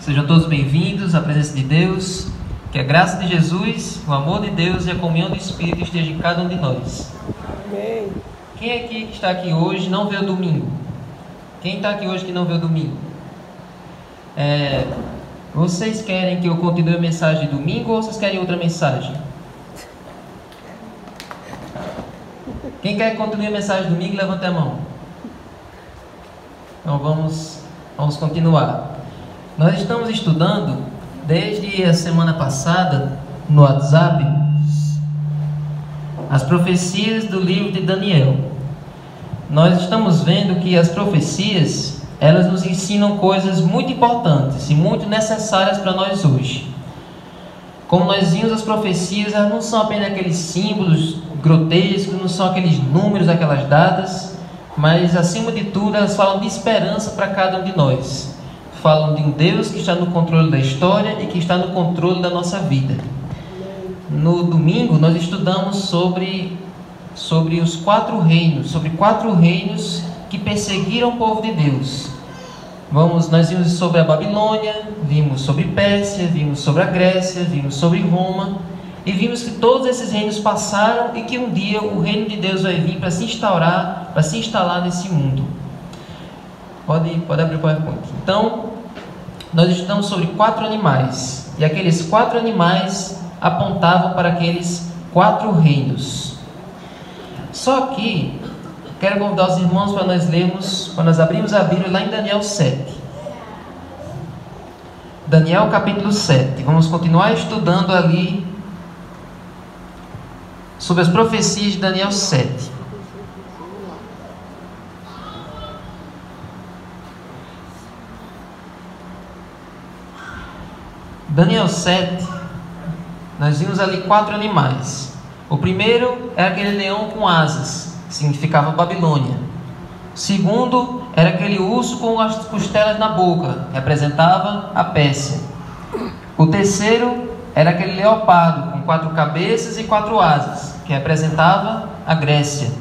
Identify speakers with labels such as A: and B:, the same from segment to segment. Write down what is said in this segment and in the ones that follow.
A: Sejam todos bem-vindos à presença de Deus. Que a graça de Jesus, o amor de Deus e a comunhão do Espírito esteja em cada um de nós.
B: Amém.
A: Quem aqui que está aqui hoje não veio domingo? Quem está aqui hoje que não veio domingo? Vocês querem que eu continue a mensagem de domingo ou vocês querem outra mensagem? Quem quer que continue a mensagem de domingo, levante a mão. Então vamos continuar. Nós estamos estudando desde a semana passada no WhatsApp as profecias do livro de Daniel. Nós estamos vendo que as profecias, elas nos ensinam coisas muito importantes e muito necessárias para nós hoje. Como nós vimos, as profecias, elas não são apenas aqueles símbolos grotescos, não são aqueles números, aquelas datas, mas acima de tudo elas falam de esperança para cada um de nós. Falam de um Deus que está no controle da história e que está no controle da nossa vida. No domingo nós estudamos sobre os 4 reinos, sobre 4 reinos que perseguiram o povo de Deus. Nós vimos sobre a Babilônia, vimos sobre Pérsia, vimos sobre a Grécia, vimos sobre Roma, e vimos que todos esses reinos passaram e que um dia o reino de Deus vai vir para se instalar nesse mundo. Pode abrir o PowerPoint. Então, nós estudamos sobre 4 animais, e aqueles 4 animais apontavam para aqueles 4 reinos. Só que quero convidar os irmãos para nós abrirmos a Bíblia lá em Daniel 7. Daniel capítulo 7. Vamos continuar estudando ali sobre as profecias de Daniel 7. Daniel 7, nós vimos ali 4 animais. O primeiro era aquele leão com asas, que significava Babilônia. O segundo era aquele urso com as costelas na boca, representava a Pérsia. O terceiro era aquele leopardo com 4 cabeças e 4 asas, que representava a Grécia.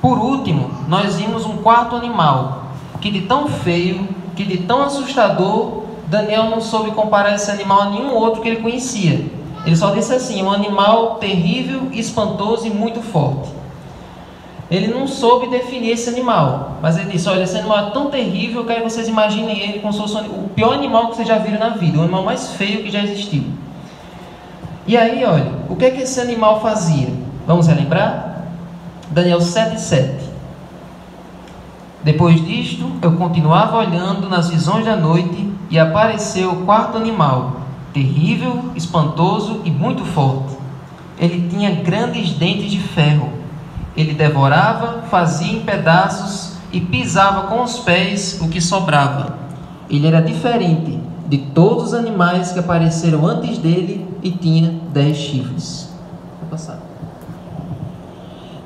A: Por último, nós vimos um 4º animal, que de tão feio, que de tão assustador, Daniel não soube comparar esse animal a nenhum outro que ele conhecia. Ele só disse assim: um animal terrível, espantoso e muito forte. Ele não soube definir esse animal, mas ele disse: olha, esse animal é tão terrível, eu quero que vocês imaginem ele como se fosse o pior animal que vocês já viram na vida, o animal mais feio que já existiu. E aí, olha, o que é que esse animal fazia? Vamos relembrar? Daniel 7:7. Depois disto, eu continuava olhando nas visões da noite, e apareceu o 4º animal, terrível, espantoso e muito forte. Ele tinha grandes dentes de ferro. Ele devorava, fazia em pedaços e pisava com os pés o que sobrava. Ele era diferente de todos os animais que apareceram antes dele e tinha 10 chifres. Vou passar.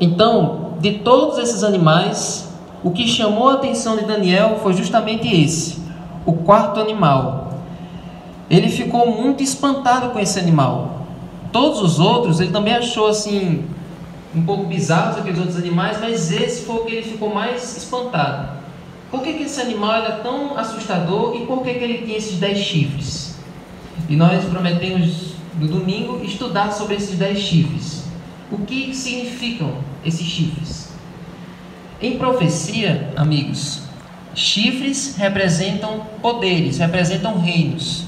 A: Então, de todos esses animais, o que chamou a atenção de Daniel foi justamente esse, o 4º animal. Ele ficou muito espantado com esse animal. Todos os outros ele também achou assim um pouco bizarros, aqueles outros animais, mas esse foi o que ele ficou mais espantado. Por que esse animal era tão assustador e por que ele tinha esses 10 chifres? E nós prometemos no domingo estudar sobre esses 10 chifres. O que significam esses chifres? Em profecia, amigos, chifres representam poderes, representam reinos.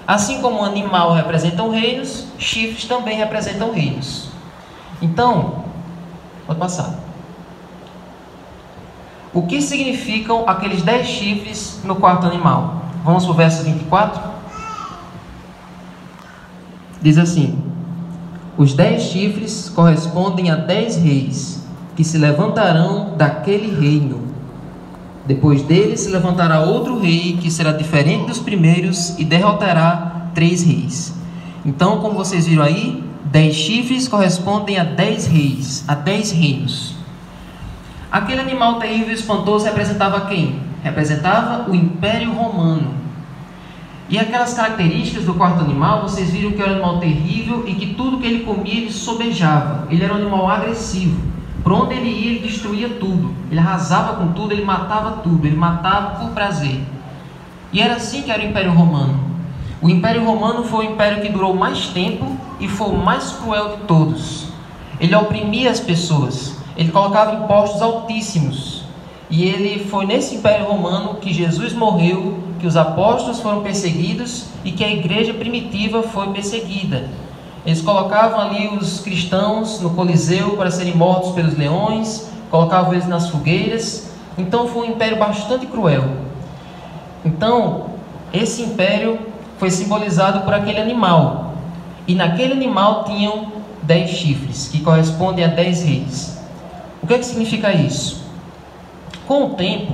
A: Assim como um animal representam reinos, chifres também representam reinos. Então, pode passar. O que significam aqueles 10 chifres no 4º animal? Vamos para o verso 24. Diz assim: os 10 chifres correspondem a 10 reis, que se levantarão daquele reino. Depois dele se levantará outro rei, que será diferente dos primeiros, e derrotará 3 reis. Então, como vocês viram aí, 10 chifres correspondem a 10 reis, a 10 reinos. Aquele animal terrível e espantoso representava quem? Representava o Império Romano. E aquelas características do 4º animal, vocês viram que era um animal terrível e que tudo que ele comia, ele sobejava. Ele era um animal agressivo. Por onde ele ia, ele destruía tudo. Ele arrasava com tudo, ele matava por prazer. E era assim que era o Império Romano. O Império Romano foi o império que durou mais tempo e foi o mais cruel de todos. Ele oprimia as pessoas, ele colocava impostos altíssimos. E ele foi nesse Império Romano que Jesus morreu, que os apóstolos foram perseguidos e que a igreja primitiva foi perseguida. Eles colocavam ali os cristãos no Coliseu para serem mortos pelos leões, colocavam eles nas fogueiras. Então foi um império bastante cruel. Então, esse império foi simbolizado por aquele animal. E naquele animal tinham 10 chifres, que correspondem a 10 reis. O que significa isso? Com o tempo,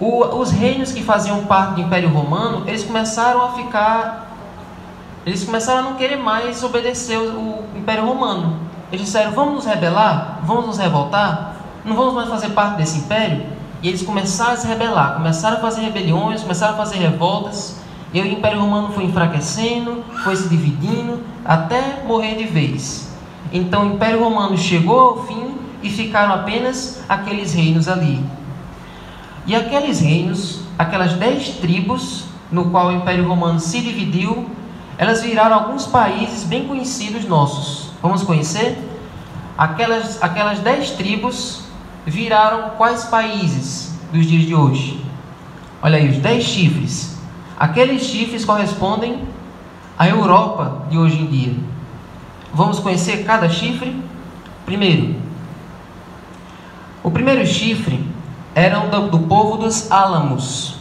A: os reinos que faziam parte do Império Romano, eles começaram a não querer mais obedecer o Império Romano. Eles disseram, vamos nos rebelar? Vamos nos revoltar? Não vamos mais fazer parte desse império? E eles começaram a se rebelar, começaram a fazer rebeliões, começaram a fazer revoltas. E o Império Romano foi enfraquecendo, foi se dividindo, até morrer de vez. Então o Império Romano chegou ao fim e ficaram apenas aqueles reinos ali. E aqueles reinos, aquelas 10 tribos, no qual o Império Romano se dividiu, elas viraram alguns países bem conhecidos nossos. Vamos conhecer? Aquelas 10 tribos viraram quais países dos dias de hoje? Olha aí, os 10 chifres. Aqueles chifres correspondem à Europa de hoje em dia. Vamos conhecer cada chifre? Primeiro, o primeiro chifre era do povo dos álamos.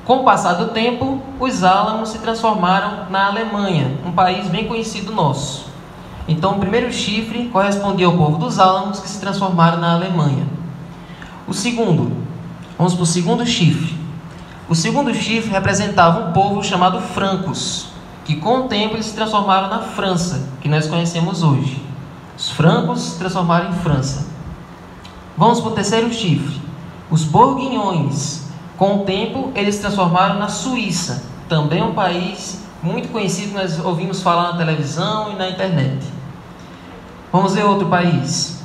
A: Com o passar do tempo, os álamos se transformaram na Alemanha, um país bem conhecido nosso. Então, o primeiro chifre correspondia ao povo dos álamos, que se transformaram na Alemanha. O segundo, vamos para o segundo chifre. O segundo chifre representava um povo chamado francos, que com o tempo eles se transformaram na França, que nós conhecemos hoje. Os francos se transformaram em França. Vamos para o terceiro chifre. Os bourguignons. Com o tempo, eles se transformaram na Suíça, também um país muito conhecido, nós ouvimos falar na televisão e na internet. Vamos ver outro país.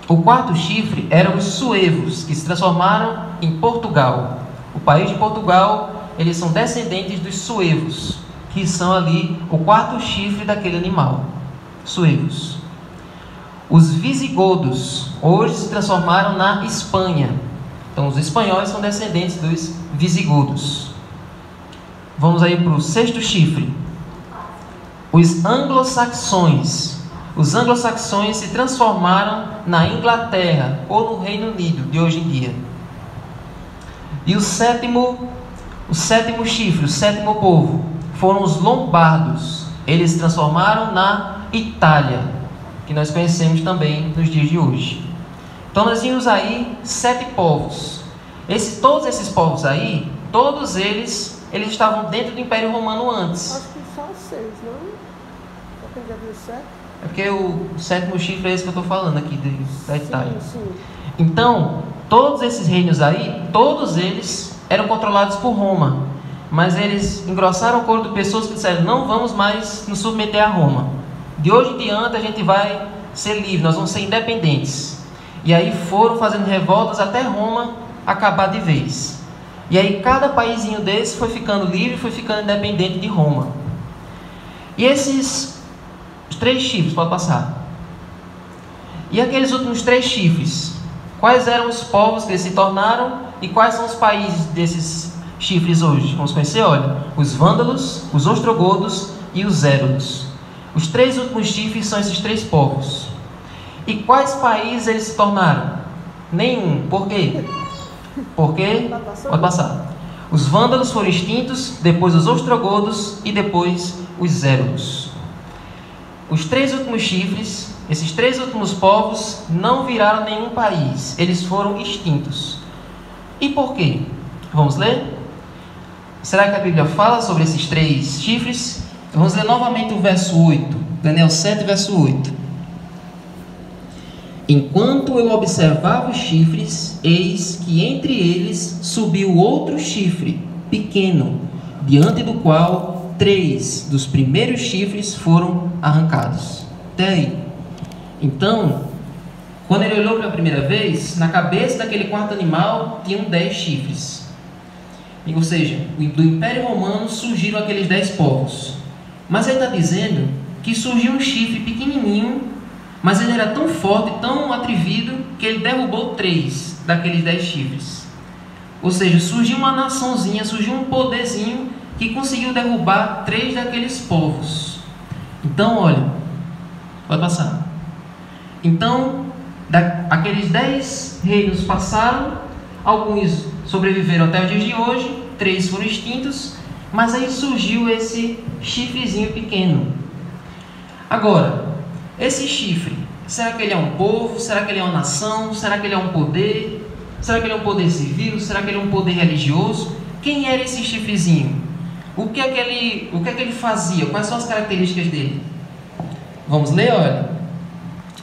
A: O quarto chifre eram os suevos, que se transformaram em Portugal. O país de Portugal, eles são descendentes dos suevos, que são ali o quarto chifre daquele animal. Suevos. Os visigodos, hoje se transformaram na Espanha. Então, os espanhóis são descendentes dos visigodos. Vamos aí para o sexto chifre. Os anglo-saxões. Os anglo-saxões se transformaram na Inglaterra ou no Reino Unido de hoje em dia. E o sétimo chifre, o sétimo povo, foram os lombardos. Eles se transformaram na Itália, que nós conhecemos também nos dias de hoje. Então nós tínhamos aí 7 povos. Todos esses povos aí, todos eles estavam dentro do Império Romano antes.
B: Acho que são 6, não? Eu já viu 7?
A: É porque o sétimo chifre é esse que eu estou falando aqui da Itália.
B: Sim.
A: Então, todos esses reinos aí, todos eles eram controlados por Roma. Mas eles engrossaram o coro de pessoas que disseram, não vamos mais nos submeter a Roma. De hoje em diante a gente vai ser livre, nós vamos ser independentes. E aí foram fazendo revoltas até Roma acabar de vez. E aí cada paizinho desse foi ficando livre, foi ficando independente de Roma. E os 3 chifres, pode passar. E aqueles últimos 3 chifres, quais eram os povos que eles se tornaram e quais são os países desses chifres hoje? Vamos conhecer, olha, os vândalos, os ostrogodos e os érulos. Os 3 últimos chifres são esses 3 povos. E quais países eles se tornaram? Nenhum. Por quê? Porque, pode passar. Os vândalos foram extintos, depois os ostrogodos e depois os érulos. Os 3 últimos chifres, esses 3 últimos povos, não viraram nenhum país. Eles foram extintos. E por quê? Vamos ler? Será que a Bíblia fala sobre esses 3 chifres? Vamos ler novamente o verso 8. Daniel 7, verso 8. Enquanto eu observava os chifres, eis que entre eles subiu outro chifre, pequeno, diante do qual 3 dos primeiros chifres foram arrancados. Até aí. Então, quando ele olhou pela primeira vez, na cabeça daquele quarto animal tinham 10 chifres. ou seja, do Império Romano surgiram aqueles 10 povos. Mas ele está dizendo que surgiu um chifre pequenininho, mas ele era tão forte, tão atrevido, que ele derrubou 3 daqueles 10 chifres. Ou seja, surgiu uma naçãozinha, surgiu um poderzinho que conseguiu derrubar 3 daqueles povos. Então, olha, pode passar. Então, aqueles 10 reinos passaram, alguns sobreviveram até os dias de hoje, 3 foram extintos, mas aí surgiu esse chifrezinho pequeno. Agora, esse chifre, será que ele é um povo? Será que ele é uma nação? Será que ele é um poder? Será que ele é um poder civil? Será que ele é um poder religioso? Quem era esse chifrezinho? O que é que ele fazia? Quais são as características dele? Vamos ler, olha.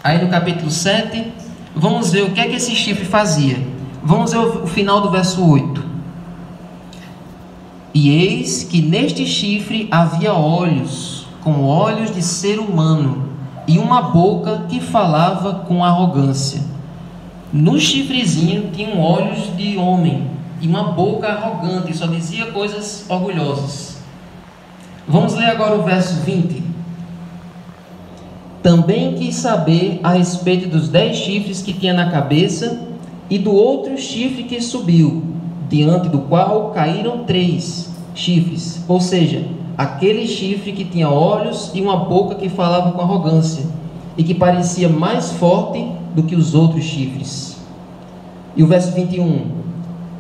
A: Aí no capítulo 7, vamos ver o que é que esse chifre fazia. Vamos ver o final do verso 8. E eis que neste chifre havia olhos, como olhos de ser humano, e uma boca que falava com arrogância. No chifrezinho tinham olhos de homem e uma boca arrogante, só dizia coisas orgulhosas. Vamos ler agora o verso 20. Também quis saber a respeito dos 10 chifres que tinha na cabeça e do outro chifre que subiu, diante do qual caíram 3 chifres, ou seja, aquele chifre que tinha olhos e uma boca que falava com arrogância e que parecia mais forte do que os outros chifres. E o verso 21.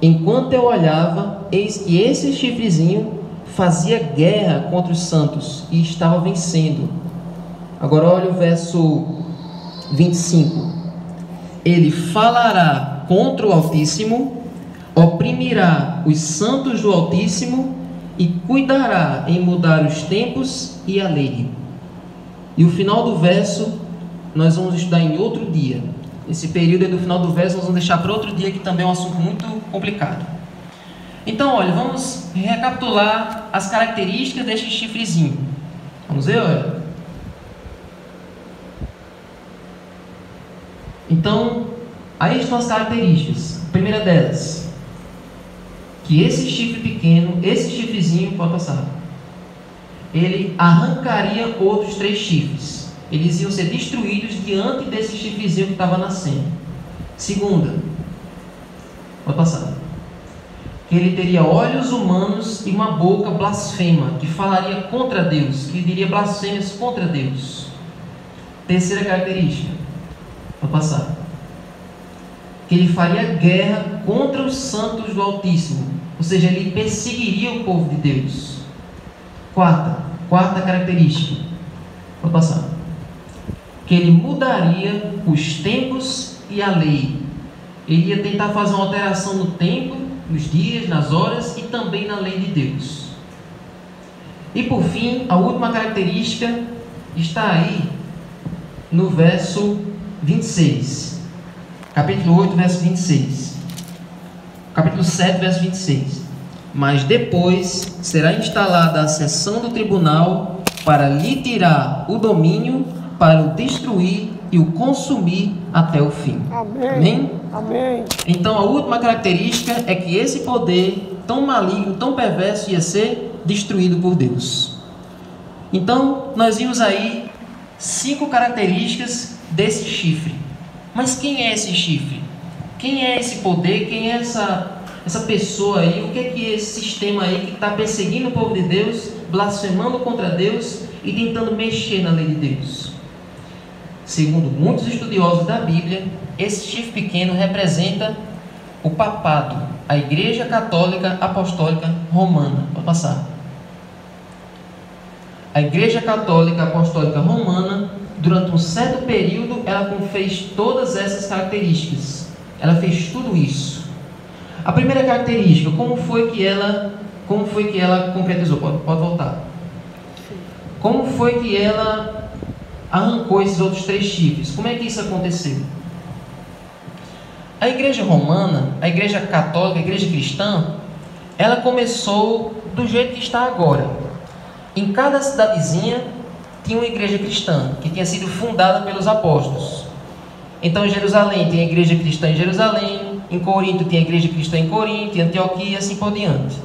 A: Enquanto eu olhava, eis que esse chifrezinho fazia guerra contra os santos e estava vencendo. Agora olha o verso 25. Ele falará contra o Altíssimo, oprimirá os santos do Altíssimo e cuidará em mudar os tempos e a lei. E o final do verso nós vamos estudar em outro dia. Esse período aí do final do verso nós vamos deixar para outro dia, que também é um assunto muito complicado. Então, olha, vamos recapitular as características deste chifrezinho. Vamos ver, olha. Então, aí estão as características. A primeira delas, que esse chifre pequeno, esse chifrezinho, pode passar, ele arrancaria outros 3 chifres. Eles iam ser destruídos diante desse chifrezinho que estava nascendo. Segunda, pode passar, que ele teria olhos humanos e uma boca blasfema, que falaria contra Deus, que diria blasfêmias contra Deus. Terceira característica, pode passar, que ele faria guerra contra os santos do Altíssimo, ou seja, ele perseguiria o povo de Deus. Quarta característica, vou passar, que ele mudaria os tempos e a lei. Ele ia tentar fazer uma alteração no tempo, nos dias, nas horas e também na lei de Deus. E por fim, a última característica está aí no verso 26. Capítulo 8, verso 26. Capítulo 7, verso 26. Mas depois será instalada a sessão do tribunal para lhe tirar o domínio, para o destruir e o consumir até o fim.
B: Amém.
A: Amém?
B: Amém.
A: Então a última característica é que esse poder tão maligno, tão perverso, ia ser destruído por Deus. Então nós vimos aí 5 características desse chifre. Mas quem é esse chifre? Quem é esse poder? Quem é essa pessoa aí? O que é esse sistema aí que está perseguindo o povo de Deus, blasfemando contra Deus e tentando mexer na lei de Deus? Segundo muitos estudiosos da Bíblia, esse chifre pequeno representa o papado, a Igreja Católica Apostólica Romana. Pode passar. A Igreja Católica Apostólica Romana, durante um certo período, ela fez todas essas características. Ela fez tudo isso. A primeira característica, como foi que ela concretizou? Pode voltar. Como foi que ela arrancou esses outros 3 chifres? Como é que isso aconteceu? A Igreja Romana, a Igreja Católica, a Igreja Cristã, ela começou do jeito que está agora. Em cada cidadezinha tinha uma igreja cristã, que tinha sido fundada pelos apóstolos. Então em Jerusalém tem a igreja cristã em Jerusalém, em Corinto tinha a igreja cristã em Corinto, em Antioquia e assim por diante.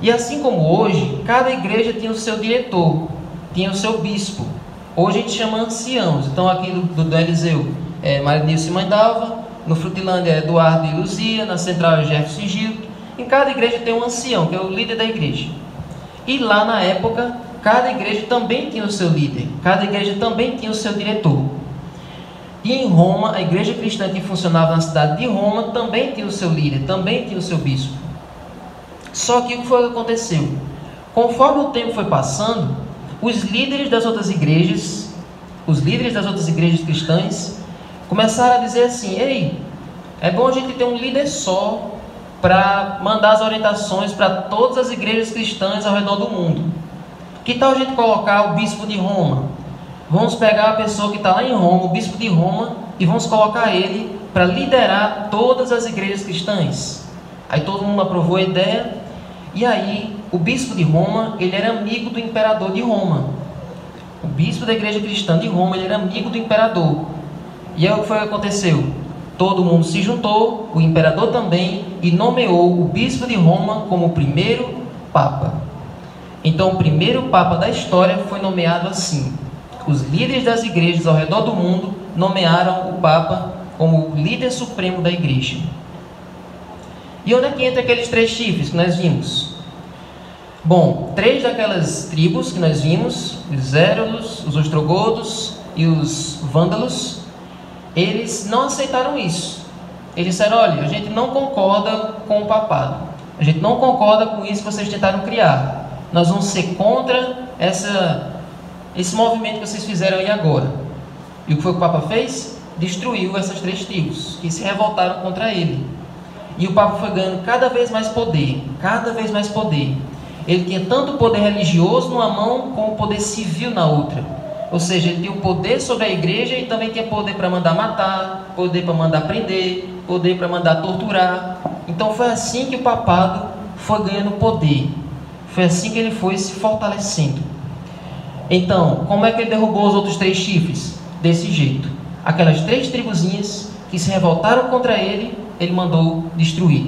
A: E assim como hoje, cada igreja tinha o seu diretor, tinha o seu bispo. Hoje a gente chama anciãos. Então aqui do Eliseu é Marinilson e Mãe Dalva, no Frutilândia é Eduardo e Luzia, na Central é Jefferson e Gilto. Em cada igreja tem um ancião, que é o líder da igreja. E lá na época, cada igreja também tinha o seu líder, cada igreja também tinha o seu diretor. E em Roma, a igreja cristã que funcionava na cidade de Roma também tinha o seu líder, também tinha o seu bispo. Só que o que foi que aconteceu? Conforme o tempo foi passando, os líderes das outras igrejas cristãs, começaram a dizer assim: ei, é bom a gente ter um líder só para mandar as orientações para todas as igrejas cristãs ao redor do mundo. Que tal a gente colocar o bispo de Roma? Vamos pegar a pessoa que está lá em Roma, o bispo de Roma, e vamos colocar ele para liderar todas as igrejas cristãs. Aí todo mundo aprovou a ideia. E aí o bispo de Roma, ele era amigo do imperador de Roma. O bispo da igreja cristã de Roma, ele era amigo do imperador. E aí o que foi que aconteceu? Todo mundo se juntou, o imperador também, e nomeou o bispo de Roma como o primeiro papa. Então o primeiro papa da história foi nomeado assim. Os líderes das igrejas ao redor do mundo nomearam o papa como o líder supremo da igreja. E onde é que entra aqueles 3 chifres que nós vimos? Bom, 3 daquelas tribos que nós vimos, os Érulos, os Ostrogodos e os Vândalos, eles não aceitaram isso. Eles disseram: olha, a gente não concorda com o papado, a gente não concorda com isso que vocês tentaram criar. Nós vamos ser contra esse movimento que vocês fizeram aí agora. E o que foi que o Papa fez? Destruiu essas 3 tribos que se revoltaram contra ele. E o Papa foi ganhando cada vez mais poder, cada vez mais poder. Ele tinha tanto poder religioso numa mão como poder civil na outra. Ou seja, ele tinha o poder sobre a igreja e também tinha poder para mandar matar, poder para mandar prender, poder para mandar torturar. Então foi assim que o papado foi ganhando poder. Foi assim que ele foi se fortalecendo. Então, como é que ele derrubou os outros 3 chifres? Desse jeito. Aquelas 3 tribuzinhas que se revoltaram contra ele, ele mandou destruir.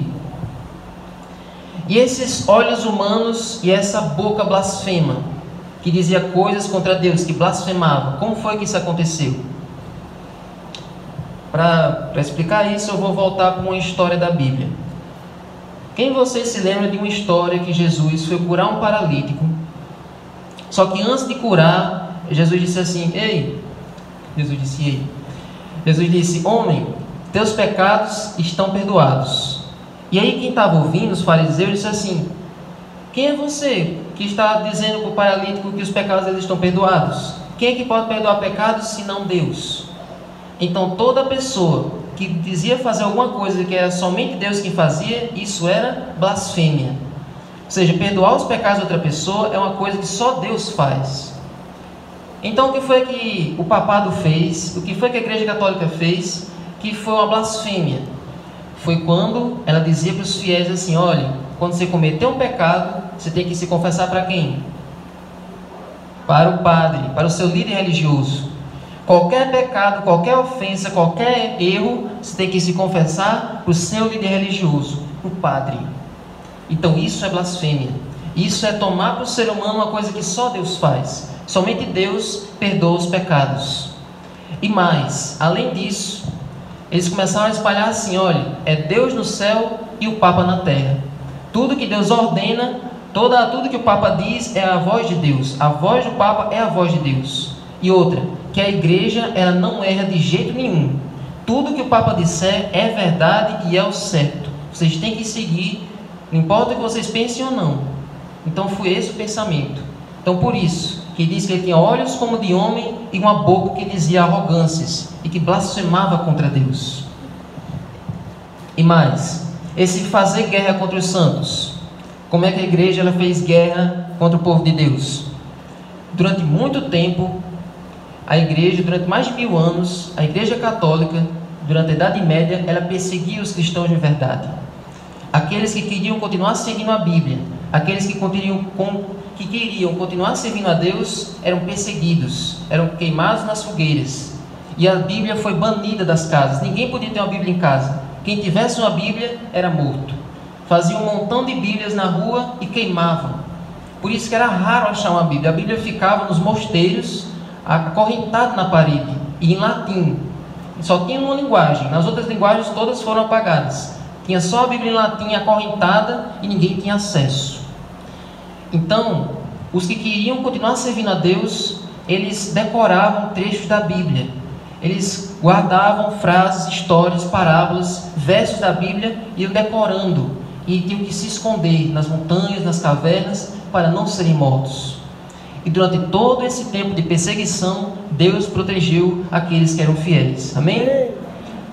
A: E esses olhos humanos e essa boca blasfema, que dizia coisas contra Deus, que blasfemava, como foi que isso aconteceu? Para explicar isso, eu vou voltar para uma história da Bíblia. Quem você se lembra de uma história que Jesus foi curar um paralítico? Só que antes de curar, Jesus disse assim: Jesus disse: homem, teus pecados estão perdoados. E aí quem estava ouvindo, os fariseus, disse assim: quem é você que está dizendo para o paralítico que os pecados deles estão perdoados? Quem é que pode perdoar pecados senão Deus? Então toda pessoa que dizia fazer alguma coisa que era somente Deus que fazia, isso era blasfêmia. Ou seja, perdoar os pecados de outra pessoa é uma coisa que só Deus faz. Então o que foi que o papado fez? O que foi que a Igreja Católica fez? Que foi uma blasfêmia. Foi quando ela dizia para os fiéis assim: olha, quando você cometer um pecado, você tem que se confessar para quem? Para o padre, para o seu líder religioso. Qualquer pecado, qualquer ofensa, qualquer erro, você tem que se confessar para o seu líder religioso, o padre. Então isso é blasfêmia. Isso é tomar para o ser humano uma coisa que só Deus faz. Somente Deus perdoa os pecados. E mais, além disso, eles começaram a espalhar assim: olha, é Deus no céu e o Papa na terra. Tudo que Deus ordena, tudo que o Papa diz é a voz de Deus. A voz do Papa é a voz de Deus. E outra, que a igreja ela não erra de jeito nenhum. Tudo que o Papa disser é verdade e é o certo. Vocês têm que seguir, não importa o que vocês pensem ou não. Então foi esse o pensamento. Então por isso que diz que ele tinha olhos como de homem e uma boca que dizia arrogâncias e que blasfemava contra Deus. E mais, esse fazer guerra contra os santos. Como é que a igreja ela fez guerra contra o povo de Deus? Durante muito tempo, a igreja, durante mais de 1000 anos, a Igreja Católica, durante a Idade Média, ela perseguia os cristãos de verdade. Aqueles que queriam continuar seguindo a Bíblia, aqueles que queriam continuar servindo a Deus, eram perseguidos, eram queimados nas fogueiras. E a Bíblia foi banida das casas. Ninguém podia ter uma Bíblia em casa. Quem tivesse uma Bíblia era morto. Faziam um montão de Bíblias na rua e queimavam. Por isso que era raro achar uma Bíblia. A Bíblia ficava nos mosteiros, acorrentada na parede, e em latim. Só tinha uma linguagem. Nas outras linguagens todas foram apagadas. Tinha só a Bíblia em latim acorrentada e ninguém tinha acesso. Então, os que queriam continuar servindo a Deus, eles decoravam trechos da Bíblia. Eles guardavam frases, histórias, parábolas, versos da Bíblia e iam decorando. E tinham que se esconder nas montanhas, nas cavernas, para não serem mortos. E durante todo esse tempo de perseguição, Deus protegeu aqueles que eram fiéis. Amém?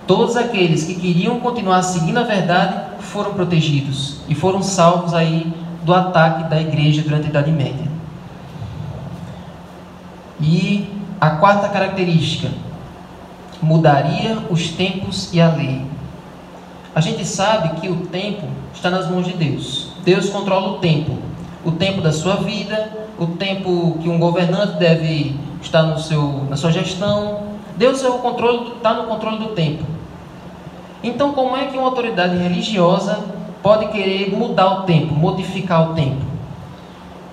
A: Todos aqueles que queriam continuar seguindo a verdade foram protegidos e foram salvos aí do ataque da igreja durante a Idade Média. E a quarta característica: mudaria os tempos e a lei. A gente sabe que o tempo está nas mãos de Deus. Deus controla o tempo da sua vida, o tempo que um governante deve estar na sua gestão. Deus está no controle do tempo. Então, como é que uma autoridade religiosa pode querer mudar o tempo, modificar o tempo?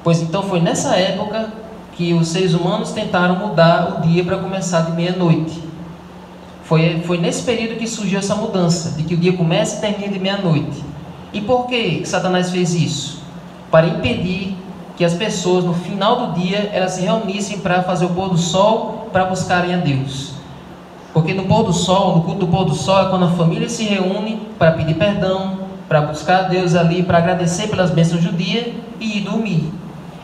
A: Pois então foi nessa época que os seres humanos tentaram mudar o dia para começar de meia-noite. Foi nesse período que surgiu essa mudança, de que o dia começa e termina de meia-noite. E por que Satanás fez isso? Para impedir que as pessoas no final do dia elas se reunissem para fazer o pôr do sol, para buscarem a Deus. Porque no pôr do sol, no culto do pôr do sol, é quando a família se reúne para pedir perdão, para buscar a Deus ali, para agradecer pelas bênçãos do dia e ir dormir.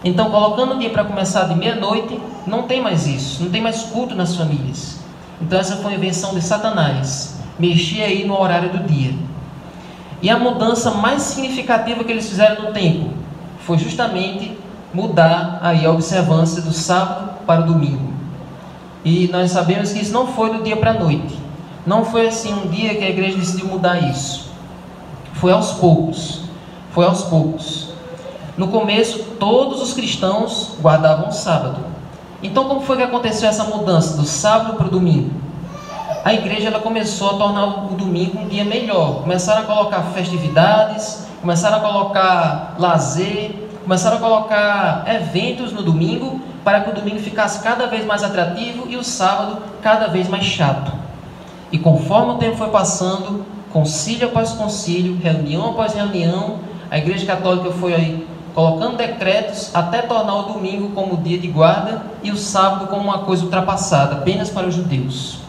A: Então, colocando o dia para começar de meia-noite, não tem mais isso, não tem mais culto nas famílias. Então essa foi a invenção de Satanás, mexer aí no horário do dia. E a mudança mais significativa que eles fizeram no tempo foi justamente mudar aí a observância do sábado para o domingo. E nós sabemos que isso não foi do dia para a noite. Não foi assim um dia que a igreja decidiu mudar isso. Foi aos poucos. Foi aos poucos. No começo, todos os cristãos guardavam o sábado. Então, como foi que aconteceu essa mudança do sábado para o domingo? A igreja ela começou a tornar o domingo um dia melhor. Começaram a colocar festividades, começaram a colocar lazer, começaram a colocar eventos no domingo, para que o domingo ficasse cada vez mais atrativo e o sábado cada vez mais chato. E conforme o tempo foi passando, concílio após concílio, reunião após reunião, a Igreja Católica foi aí colocando decretos até tornar o domingo como dia de guarda e o sábado como uma coisa ultrapassada, apenas para os judeus.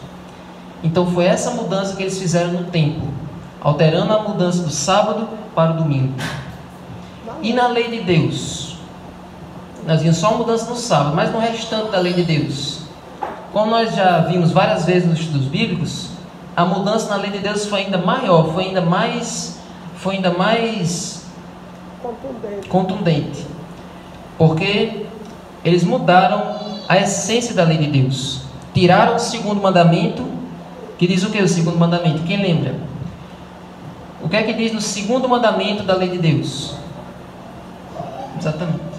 A: Então foi essa mudança que eles fizeram no tempo, alterando a mudança do sábado para o domingo. E na lei de Deus? Nós vimos só a mudança no sábado, mas no restante da lei de Deus, como nós já vimos várias vezes nos estudos bíblicos, a mudança na lei de Deus foi ainda maior, foi ainda mais contundente, porque eles mudaram a essência da lei de Deus. Tiraram o segundo mandamento, que diz o que? O segundo mandamento, quem lembra? O que é que diz no segundo mandamento da lei de Deus? Exatamente: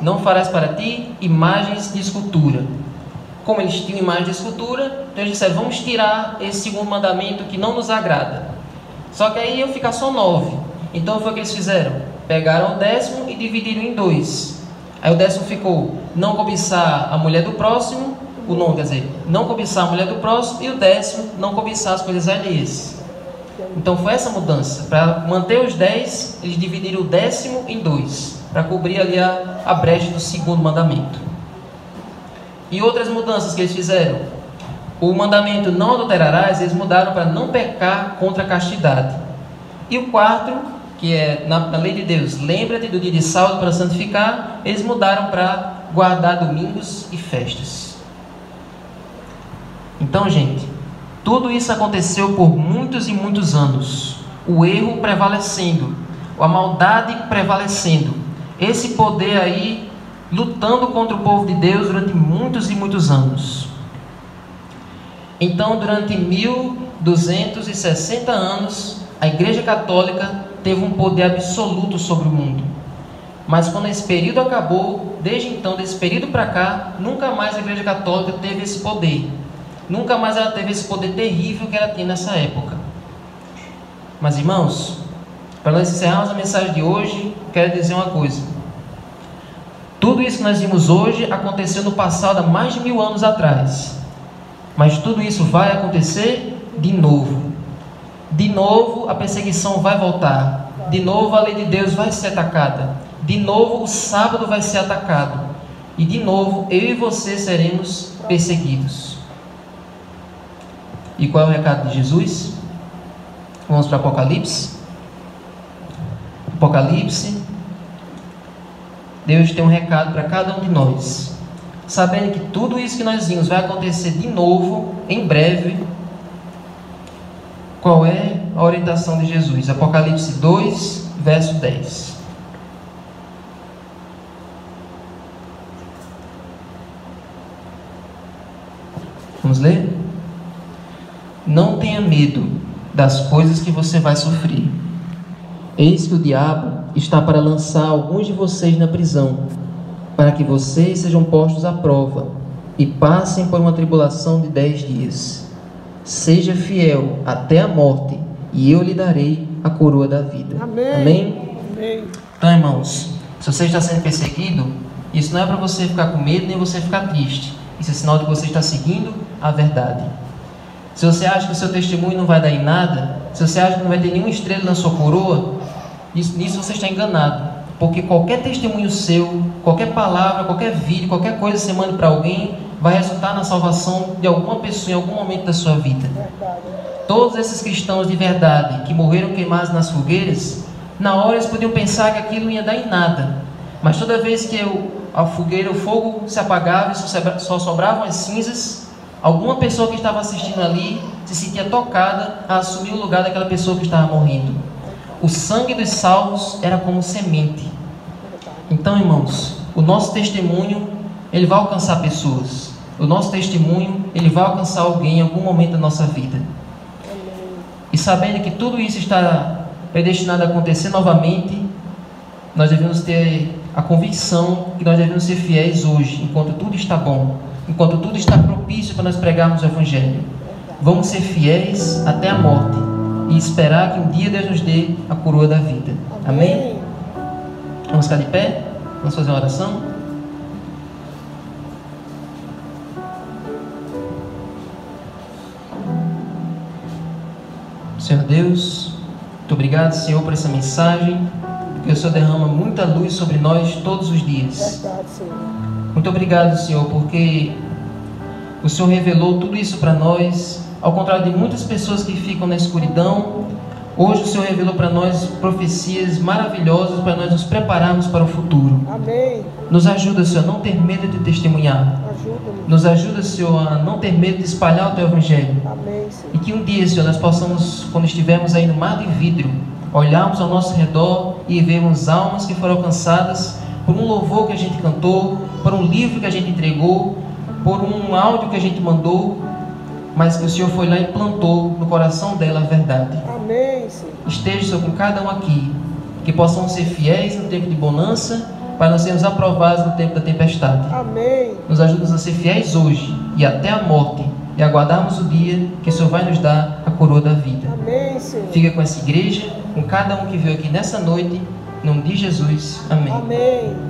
A: não farás para ti imagens de escultura. Como eles tinham imagem de escultura, então eles disseram: vamos tirar esse segundo mandamento que não nos agrada. Só que aí ia ficar só 9. Então foi o que eles fizeram: pegaram o 10º e dividiram em 2. Aí o 10º ficou: não cobiçar a mulher do próximo. O nome, quer dizer, não cobiçar a mulher do próximo. E o 10º, não cobiçar as coisas alheias. Então foi essa mudança. Para manter os 10, eles dividiram o 10º em 2, para cobrir ali a brecha do segundo mandamento. E outras mudanças que eles fizeram: o mandamento não adulterarás, eles mudaram para não pecar contra a castidade. E o 4, que é na lei de Deus, lembra-te do dia de sábado para santificar, eles mudaram para guardar domingos e festas. Então, gente, tudo isso aconteceu por muitos e muitos anos. O erro prevalecendo, a maldade prevalecendo, esse poder aí lutando contra o povo de Deus durante muitos e muitos anos. Então, durante 1260 anos, a Igreja Católica teve um poder absoluto sobre o mundo. Mas quando esse período acabou, desde então, desse período para cá, nunca mais a Igreja Católica teve esse poder. Nunca mais ela teve esse poder terrível que ela tinha nessa época. Mas, irmãos, para nós encerrarmos a mensagem de hoje, quero dizer uma coisa. Tudo isso que nós vimos hoje aconteceu no passado, há mais de 1000 anos atrás. Mas tudo isso vai acontecer de novo. De novo a perseguição vai voltar. De novo a lei de Deus vai ser atacada. De novo o sábado vai ser atacado. E de novo eu e você seremos perseguidos. E qual é o recado de Jesus? Vamos para Apocalipse. Apocalipse. Deus tem um recado para cada um de nós. Sabendo que tudo isso que nós vimos vai acontecer de novo, em breve. Qual é a orientação de Jesus? Apocalipse 2, verso 10. Vamos ler? Não tenha medo das coisas que você vai sofrer. Eis que o diabo está para lançar alguns de vocês na prisão, para que vocês sejam postos à prova e passem por uma tribulação de 10 dias. Seja fiel até a morte, e eu lhe darei a coroa da vida.
B: Amém.
A: Amém?
B: Amém.
A: Então, irmãos, se você está sendo perseguido, isso não é para você ficar com medo, nem você ficar triste. Isso é sinal de que você está seguindo a verdade. Se você acha que o seu testemunho não vai dar em nada, se você acha que não vai ter nenhuma estrela na sua coroa, nisso você está enganado. Porque qualquer testemunho seu, qualquer palavra, qualquer vídeo, qualquer coisa que você mande para alguém, vai resultar na salvação de alguma pessoa em algum momento da sua vida.
B: Verdade.
A: Todos esses cristãos de verdade que morreram queimados nas fogueiras, na hora eles podiam pensar que aquilo não ia dar em nada. Mas toda vez que a fogueira, o fogo se apagava e só sobravam as cinzas, alguma pessoa que estava assistindo ali se sentia tocada a assumir o lugar daquela pessoa que estava morrendo. O sangue dos salvos era como semente. Então, irmãos, o nosso testemunho, ele vai alcançar pessoas. O nosso testemunho, ele vai alcançar alguém em algum momento da nossa vida. E sabendo que tudo isso está predestinado a acontecer novamente, nós devemos ter a convicção que nós devemos ser fiéis hoje, enquanto tudo está bom, enquanto tudo está propício para nós pregarmos o Evangelho. Vamos ser fiéis até a morte e esperar que um dia Deus nos dê a coroa da vida. Amém? Vamos ficar de pé? Vamos fazer uma oração? Senhor Deus, muito obrigado, Senhor, por essa mensagem, porque o Senhor derrama muita luz sobre nós todos os dias.
B: Verdade, Senhor.
A: Muito obrigado, Senhor, porque o Senhor revelou tudo isso para nós, ao contrário de muitas pessoas que ficam na escuridão. Hoje o Senhor revelou para nós profecias maravilhosas para nós nos prepararmos para o futuro.
B: Amém.
A: Nos ajuda, Senhor, a não ter medo de testemunhar.
B: Ajuda-me.
A: Nos ajuda, Senhor, a não ter medo de espalhar o Teu Evangelho.
B: Amém, Senhor.
A: E que um dia, Senhor, nós possamos, quando estivermos aí no mar de vidro, olharmos ao nosso redor e vermos almas que foram alcançadas por um louvor que a gente cantou, por um livro que a gente entregou, por um áudio que a gente mandou, mas que o Senhor foi lá e plantou no coração dela a verdade.
B: Amém, Senhor.
A: Esteja, Senhor, com cada um aqui, que possamos ser fiéis no tempo de bonança, para nós sermos aprovados no tempo da tempestade.
B: Amém.
A: Nos ajuda a ser fiéis hoje e até a morte, e aguardarmos o dia que o Senhor vai nos dar a coroa da vida.
B: Amém, Senhor.
A: Fica com essa igreja, com cada um que veio aqui nessa noite, em nome de Jesus. Amém.
B: Amém.